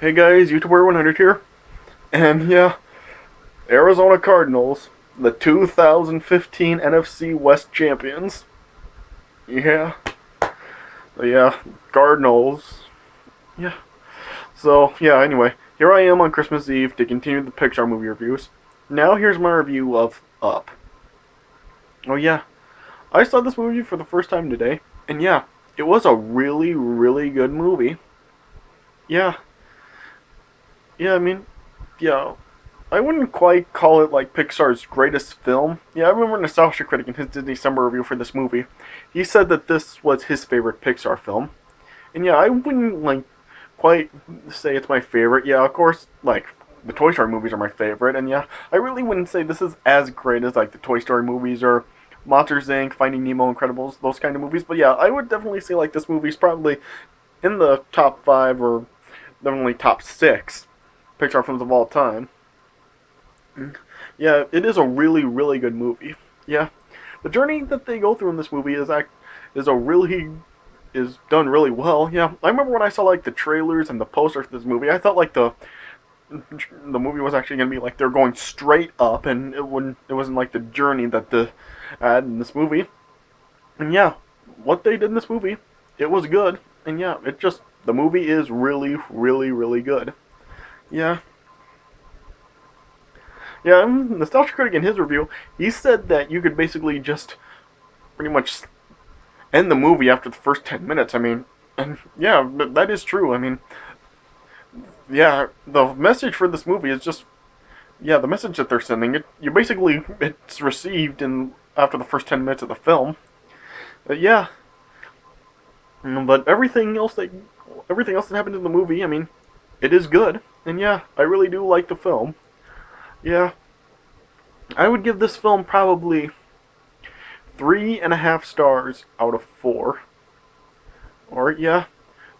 Hey guys, YouTuber 100 here, and yeah, Arizona Cardinals, the 2015 NFC West champions. Yeah, yeah, Cardinals. Yeah. So yeah, anyway, here I am on Christmas Eve to continue the Pixar movie reviews. Now here's my review of Up. Oh yeah, I saw this movie for the first time today, and yeah, it was a really, really good movie. Yeah, yeah, yeah, I wouldn't quite call it like Pixar's greatest film. Yeah, I remember Nostalgia Critic in his Disney Summer review for this movie. He said that this was his favorite Pixar film. And yeah, I wouldn't like quite say it's my favorite. Yeah, of course, like the Toy Story movies are my favorite. And yeah, I really wouldn't say this is as great as like the Toy Story movies or Monsters Inc., Finding Nemo, Incredibles, those kind of movies. But yeah, I would definitely say like this movie's probably in the top 5 or definitely top 6 Pixar films of all time. Yeah, it is a really, really good movie. Yeah, the journey that they go through in this movie is done really well. Yeah, I remember when I saw like the trailers and the posters for this movie, I thought like the movie was actually gonna be like they're going straight up, and it wasn't like the journey that the had in this movie. And yeah, what they did in this movie, it was good. And yeah, the movie is really, really, really good. Yeah, yeah, Nostalgia Critic in his review, he said that you could basically just pretty much end the movie after the first 10 minutes. I mean, and yeah, that is true. I mean, yeah, the message for this movie is just, yeah, the message that they're sending, it's received in after the first 10 minutes of the film. Yeah, but everything else that happened in the movie, I mean, it is good. And yeah, I really do like the film. Yeah, I would give this film probably 3.5 stars out of 4. Or, yeah,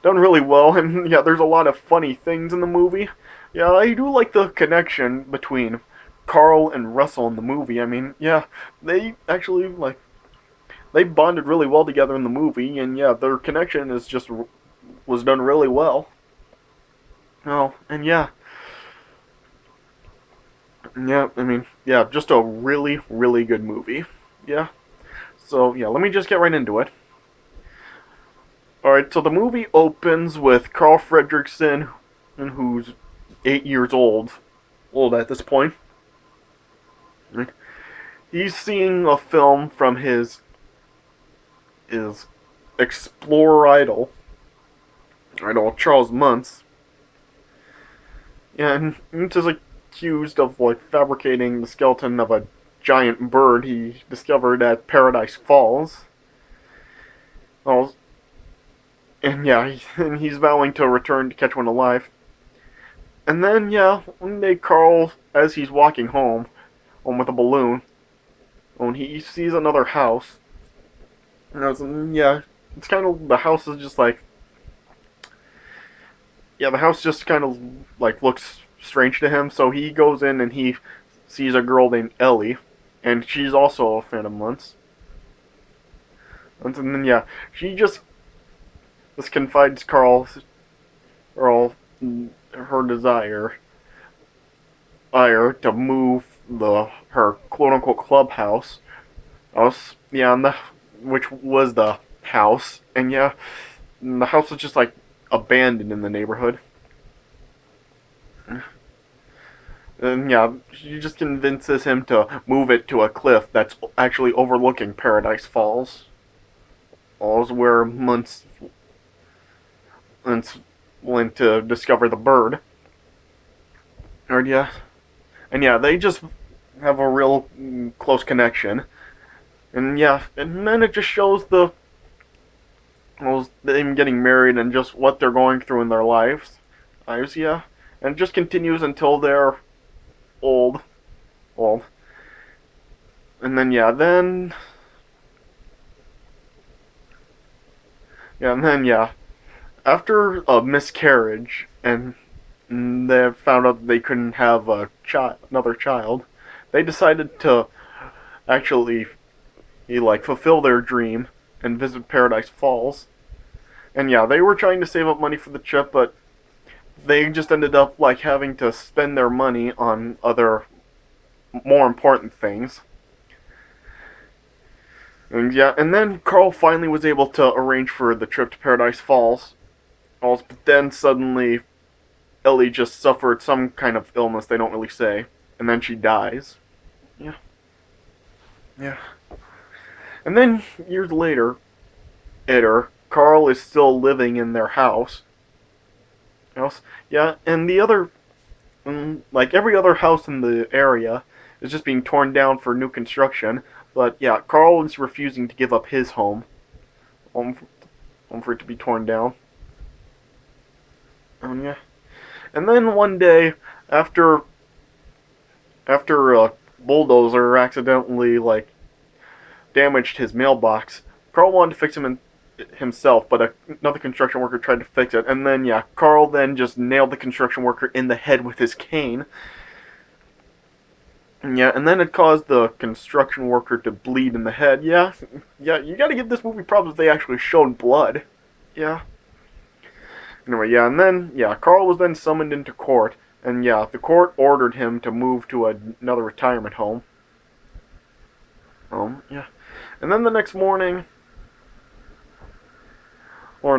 done really well. And, yeah, there's a lot of funny things in the movie. Yeah, I do like the connection between Carl and Russell in the movie. I mean, yeah, they actually, like, they bonded really well together in the movie. And, yeah, their connection was done really well. Oh, and yeah, yeah, I mean, yeah, just a really, really good movie. Yeah. So, yeah, let me just get right into it. Alright, so the movie opens with Carl Fredricksen, who's 8 years old at this point. Right? He's seeing a film from his explorer idol Charles Muntz, and he's just accused of like fabricating the skeleton of a giant bird he discovered at Paradise Falls. Oh, and yeah, and he's vowing to return to catch one alive. And then, yeah, one day Carl, as he's walking home with a balloon, when he sees another house, yeah, it's kind of, the house is just like, yeah, the house just kind of, like, looks strange to him, so he goes in and he sees a girl named Ellie, and she's also a fan of Muntz. And then, yeah, she just confides Carl her desire to move her quote unquote yeah, which was the house, and yeah, the house was just like abandoned in the neighborhood. And yeah, she just convinces him to move it to a cliff that's actually overlooking Paradise Falls. Falls where months went to discover the bird. Or yeah, and yeah, they just have a real close connection. And yeah, and then it just shows them getting married and just what they're going through in their lives, yeah, and it just continues until they're old, old, and then yeah, after a miscarriage and they found out that they couldn't have another child, they decided to actually fulfill their dream and visit Paradise Falls. And yeah, they were trying to save up money for the trip, but they just ended up like having to spend their money on other more important things. And yeah, and then Carl finally was able to arrange for the trip to Paradise Falls. But then suddenly Ellie just suffered some kind of illness they don't really say, and then she dies. Yeah. Yeah. And then years later, Carl is still living in their house. Yeah, and the other, like every other house in the area, is just being torn down for new construction. But yeah, Carl is refusing to give up his home, home for it to be torn down. Yeah. And then one day, after a bulldozer accidentally like damaged his mailbox, Carl wanted to fix himself, but another construction worker tried to fix it. And then yeah, Carl then just nailed the construction worker in the head with his cane. Yeah, and then it caused the construction worker to bleed in the head. Yeah, you gotta give this movie props. They actually showed blood. Yeah. Anyway, yeah, and then, yeah, Carl was then summoned into court, and yeah, the court ordered him to move to another retirement home. Yeah. And then the next morning, well,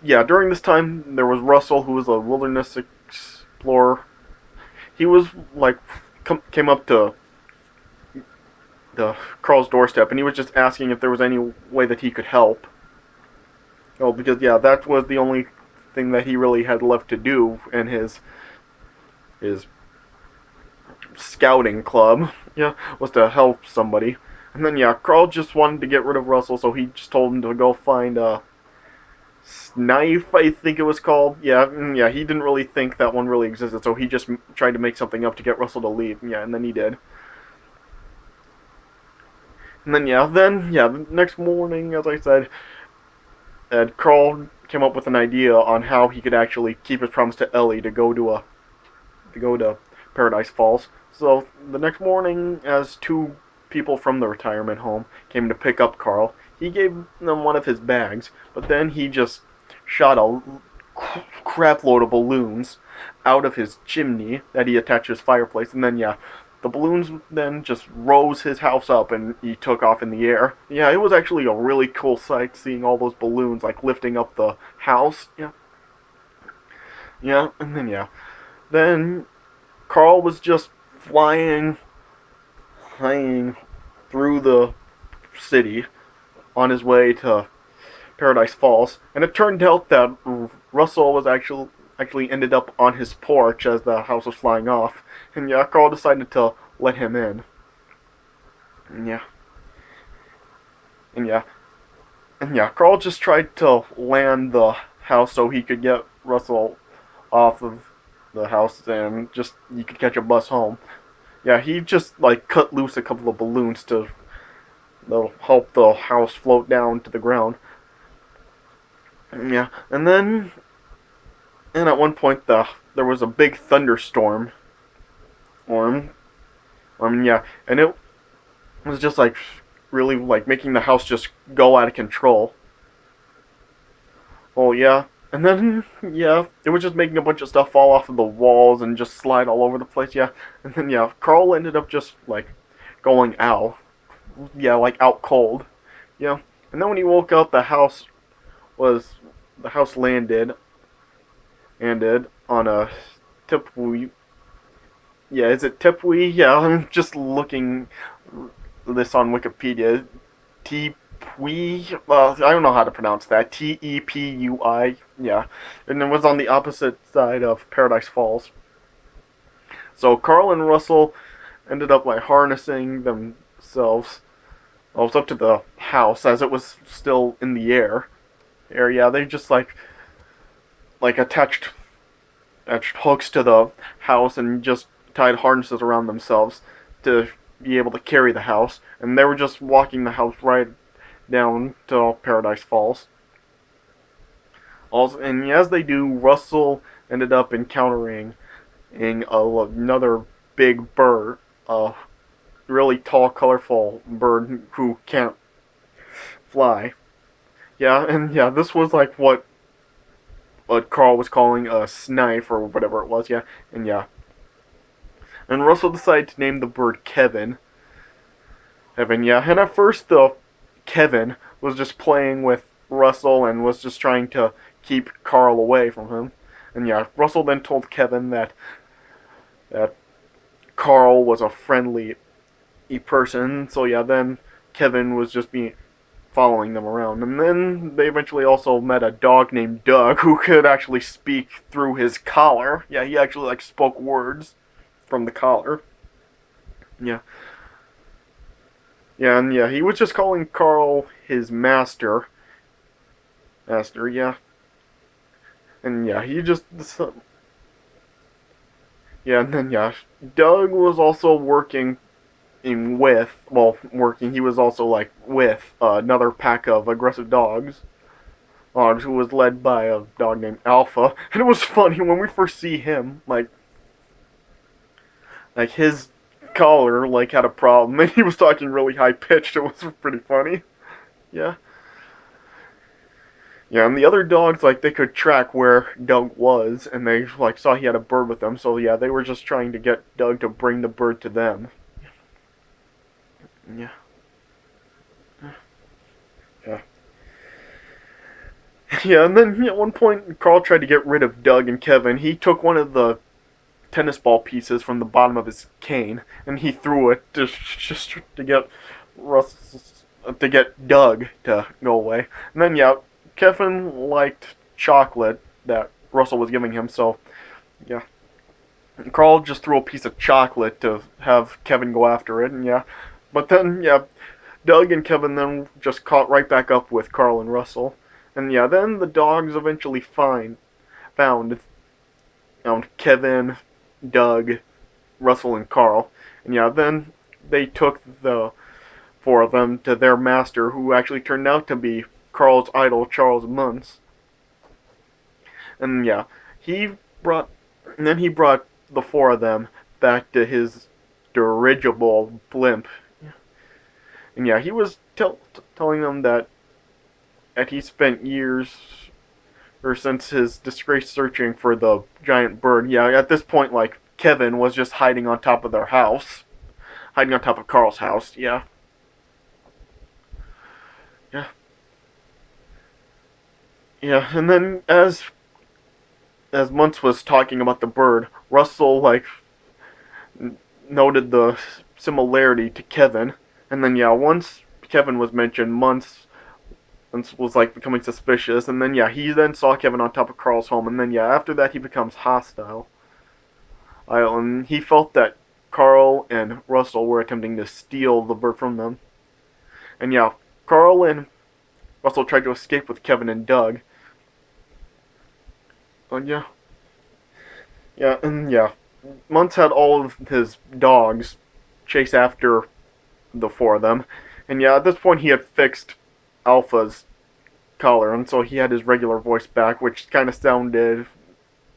yeah, during this time, there was Russell, who was a wilderness explorer. He was, like, came up to the Carl's doorstep, and he was just asking if there was any way that he could help. Oh, because yeah, that was the only thing that he really had left to do in his scouting club. Yeah, was to help somebody. And then yeah, Carl just wanted to get rid of Russell, so he just told him to go find a knife, I think it was called. Yeah, yeah, he didn't really think that one really existed, so he just tried to make something up to get Russell to leave. Yeah, and then he did. And then yeah, the next morning, as I said, Carl came up with an idea on how he could actually keep his promise to Ellie to go to Paradise Falls. So the next morning, as two people from the retirement home came to pick up Carl, he gave them one of his bags, but then he just shot a crap load of balloons out of his chimney that he attached to his fireplace, and then yeah, the balloons then just rose his house up and he took off in the air. Yeah, it was actually a really cool sight seeing all those balloons like lifting up the house. Yeah. Yeah, and then yeah. Then Carl was just flying through the city on his way to Paradise Falls, and it turned out that Russell was actually ended up on his porch as the house was flying off, and yeah, Carl decided to let him in. And yeah. And yeah. And yeah, Carl just tried to land the house so he could get Russell off of the house and just you could catch a bus home. Yeah, he just like cut loose a couple of balloons to help the house float down to the ground. Yeah, and at one point there was a big thunderstorm. Yeah, and it was just like really like making the house just go out of control. Oh yeah, and then yeah, it was just making a bunch of stuff fall off of the walls and just slide all over the place. Yeah, and then yeah, Carl ended up just like going out. Yeah, like out cold. Yeah, and then when he woke up, the house landed on a Tipui. Yeah, is it Tipui? Yeah, I'm just looking this on Wikipedia. Tipui. I don't know how to pronounce that. Tepui. Yeah, and it was on the opposite side of Paradise Falls. So Carl and Russell ended up like harnessing themselves. Well, it was up to the house as it was still in the air. Yeah, they just like attached hooks to the house and just tied harnesses around themselves to be able to carry the house, and they were just walking the house right down to Paradise Falls. Also, and as they do, Russell ended up encountering another big bird, a really tall, colorful bird who can't fly. Yeah, and yeah, this was like what what Carl was calling a snipe or whatever it was, yeah. And yeah. And Russell decided to name the bird Kevin. Kevin, yeah. And at first, though, Kevin was just playing with Russell and was just trying to keep Carl away from him. And yeah, Russell then told Kevin that Carl was a friendly person. So yeah, then Kevin was just following them around. And then they eventually also met a dog named Doug who could actually speak through his collar. Yeah, he actually like spoke words from the collar. Yeah. Yeah, and yeah, he was just calling Carl his master. Master, yeah. And yeah, he just yeah, and then yeah, Doug was also working he was also like with another pack of aggressive dogs who was led by a dog named Alpha. And it was funny when we first see him, like his collar like had a problem and he was talking really high pitched. It was pretty funny. Yeah. Yeah, and the other dogs, like, they could track where Doug was, and they, like, saw he had a bird with them, so yeah, they were just trying to get Doug to bring the bird to them. Yeah. Yeah. Yeah, and then at one point, Carl tried to get rid of Doug and Kevin. He took one of the tennis ball pieces from the bottom of his cane, and he threw it just to get to get Doug to go away. And then, yeah, Kevin liked chocolate that Russell was giving him, so yeah. Carl just threw a piece of chocolate to have Kevin go after it, and yeah. But then, yeah, Doug and Kevin then just caught right back up with Carl and Russell. And yeah, then the dogs eventually found Kevin, Doug, Russell, and Carl. And yeah, then they took the four of them to their master, who actually turned out to be Carl's idol, Charles Muntz. And yeah, brought he brought the four of them back to his dirigible blimp. And yeah, he was telling them that he spent years or since his disgrace searching for the giant bird. Yeah, at this point, like, Kevin was just hiding on top of their house. Hiding on top of Carl's house, yeah. Yeah. Yeah, and then as Muntz was talking about the bird, Russell, like, noted the similarity to Kevin. And then, yeah, once Kevin was mentioned, Muntz was, like, becoming suspicious. And then, yeah, he then saw Kevin on top of Carl's home. And then, yeah, after that, he becomes hostile. And he felt that Carl and Russell were attempting to steal the bird from them. And, yeah, Carl and Russell tried to escape with Kevin and Doug. And, yeah. Yeah, and, yeah. Muntz had all of his dogs chase after the four of them. And yeah, at this point he had fixed Alpha's collar, and so he had his regular voice back, which kind of sounded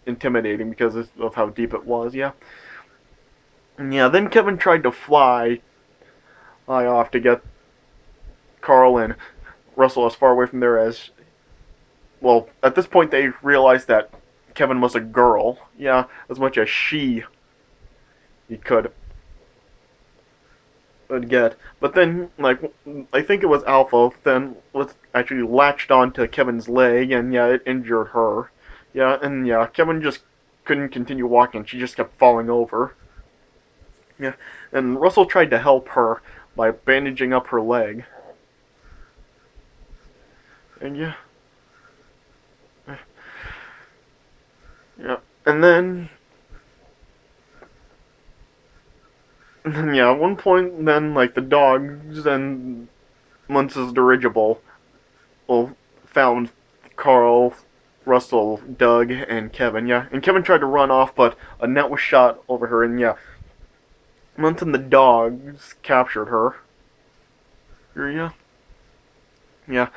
intimidating because of how deep it was, yeah. And yeah, then Kevin tried to fly off to get Carl and Russell as far away from there as... Well, at this point they realized that Kevin was a girl, yeah, as much as he could get. But then, like, I think it was Alpha then was actually latched onto Kevin's leg, and yeah, it injured her. Yeah, and yeah, Kevin just couldn't continue walking. She just kept falling over. Yeah, and Russell tried to help her by bandaging up her leg. And yeah. Yeah, and then yeah, at one point, then, like, the dogs and Muntz's dirigible found Carl, Russell, Doug, and Kevin, yeah. And Kevin tried to run off, but a net was shot over her, and yeah. Muntz and the dogs captured her. Yeah. Yeah.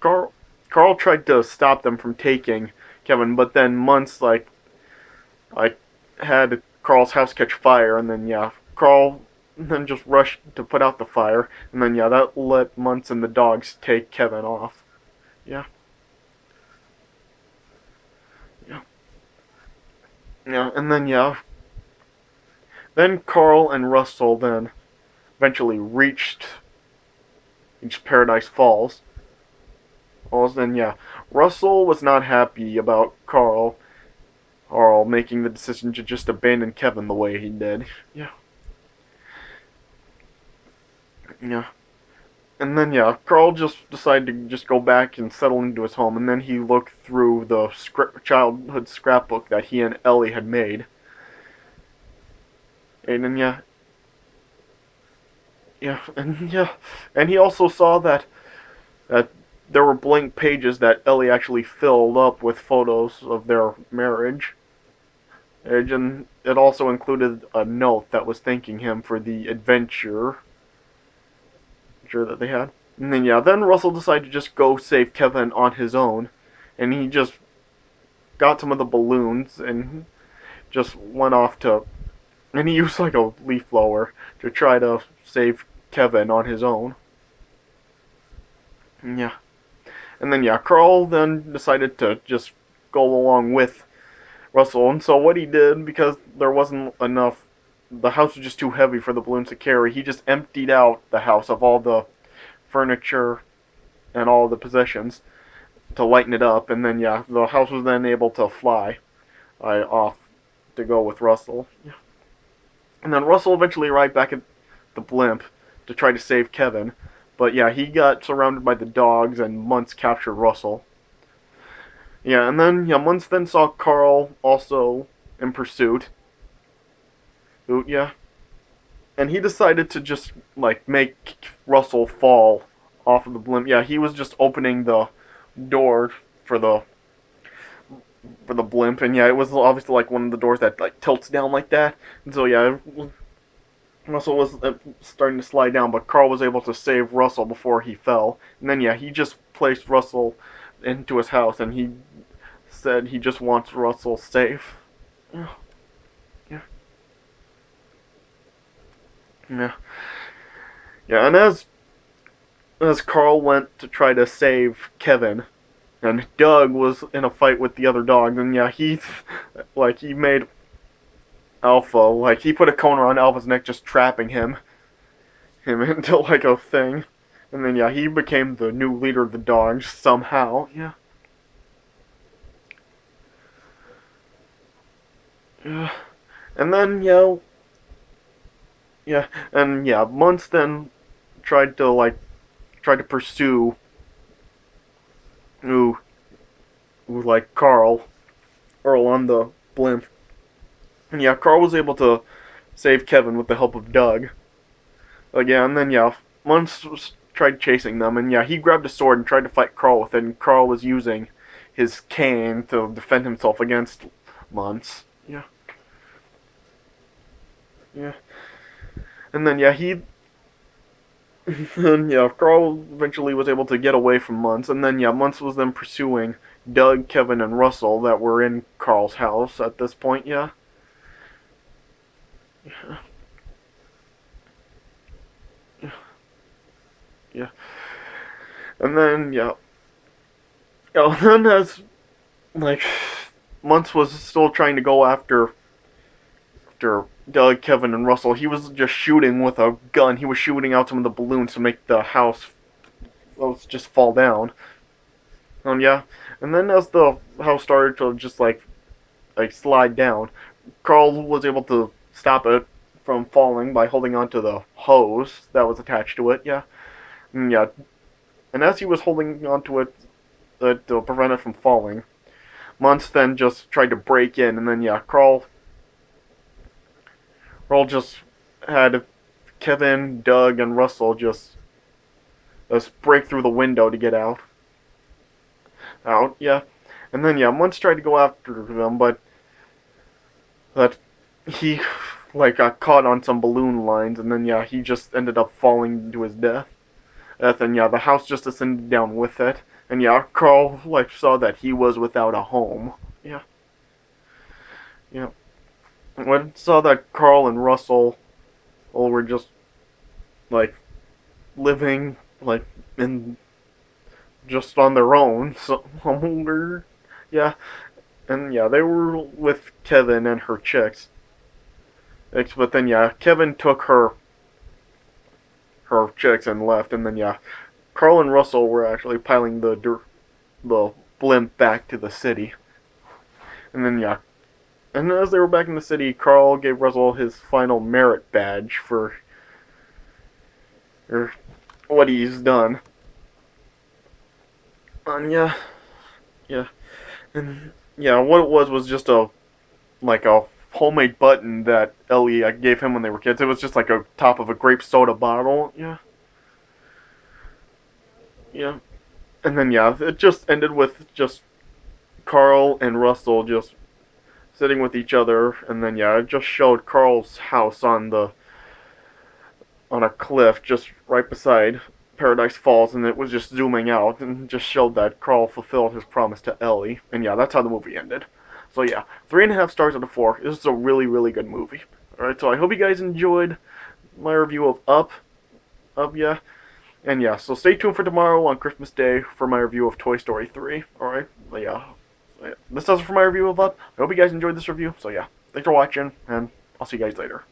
Carl tried to stop them from taking Kevin, but then Muntz, like had Carl's house catch fire, and then, yeah, Carl then just rushed to put out the fire, and then, yeah, that let Muntz and the dogs take Kevin off. Yeah. Yeah. Yeah, and then then Carl and Russell then eventually reached Paradise Falls. Well, then Russell was not happy about Carl making the decision to just abandon Kevin the way he did. Yeah, yeah. And then Carl just decided to just go back and settle into his home. And then he looked through the childhood scrapbook that he and Ellie had made. And then and he also saw that there were blank pages that Ellie actually filled up with photos of their marriage. And it also included a note that was thanking him for the adventure that they had. And then Russell decided to just go save Kevin on his own, and he just got some of the balloons and just went off to, and he used like a leaf blower to try to save Kevin on his own. Yeah, and then Carl then decided to just go along with Russell, and so what he did, because there wasn't enough, the house was just too heavy for the balloons to carry, he just emptied out the house of all the furniture and all the possessions to lighten it up, and then the house was then able to fly off to go with Russell. Yeah. And then Russell eventually arrived back at the blimp to try to save Kevin, but he got surrounded by the dogs, and Muntz captured Russell. Yeah, and then Muntz then saw Carl also in pursuit. Ooh, yeah. And he decided to just like make Russell fall off of the blimp. Yeah, he was just opening the door for the blimp, and it was obviously like one of the doors that like tilts down like that. And so Russell was starting to slide down, but Carl was able to save Russell before he fell. And then he just placed Russell into his house, and he said he just wants Russell safe. Yeah, yeah, yeah, yeah. And as Carl went to try to save Kevin, and Doug was in a fight with the other dogs, and he made Alpha, like he put a cone around Alpha's neck, just trapping him into like a thing, and then he became the new leader of the dogs somehow. Yeah. Yeah. And then and Muntz then tried to pursue who like Earl on the blimp. And Carl was able to save Kevin with the help of Doug. And then Muntz tried chasing them, and he grabbed a sword and tried to fight Carl with it, and Carl was using his cane to defend himself against Muntz. Yeah. Yeah. And then he and Carl eventually was able to get away from Muntz, and then Muntz was then pursuing Doug, Kevin, and Russell that were in Carl's house at this point. Yeah. Yeah. And then then as like Muntz was still trying to go after Doug, Kevin, and Russell, he was just shooting with a gun. He was shooting out some of the balloons to make the house just fall down. And then as the house started to just like slide down, Carl was able to stop it from falling by holding onto the hose that was attached to it. Yeah. And and as he was holding onto it to prevent it from falling, Muntz then just tried to break in, and then Carl just had Kevin, Doug, and Russell just break through the window to get out. Yeah. And then Muntz tried to go after them, but he got caught on some balloon lines, and then he just ended up falling to his death. And the house just descended down with it. And Carl saw that he was without a home. Yeah. Yeah. When saw that Carl and Russell were just living in just on their own somewhere. Yeah. And yeah, they were with Kevin and her chicks. But then yeah, Kevin took her chicks and left, and then yeah, Carl and Russell were actually piling the blimp back to the city. And then yeah, and as they were back in the city, Carl gave Russell his final merit badge for what he's done. And yeah, yeah, and yeah, what it was just a homemade button that Ellie gave him when they were kids. It was just like a top of a grape soda bottle. Yeah, yeah, and then yeah, it just ended with just Carl and Russell just sitting with each other, and then yeah, it just showed Carl's house on a cliff just right beside Paradise Falls, and it was just zooming out and just showed that Carl fulfilled his promise to Ellie. And yeah, that's how the movie ended. So yeah, 3.5 stars out of 4. This is a really, really good movie. Alright, so I hope you guys enjoyed my review of Up, yeah. And yeah, so stay tuned for tomorrow on Christmas Day for my review of Toy Story 3. Alright, yeah. So yeah. This does it for my review of Up. I hope you guys enjoyed this review. So yeah, thanks for watching, and I'll see you guys later.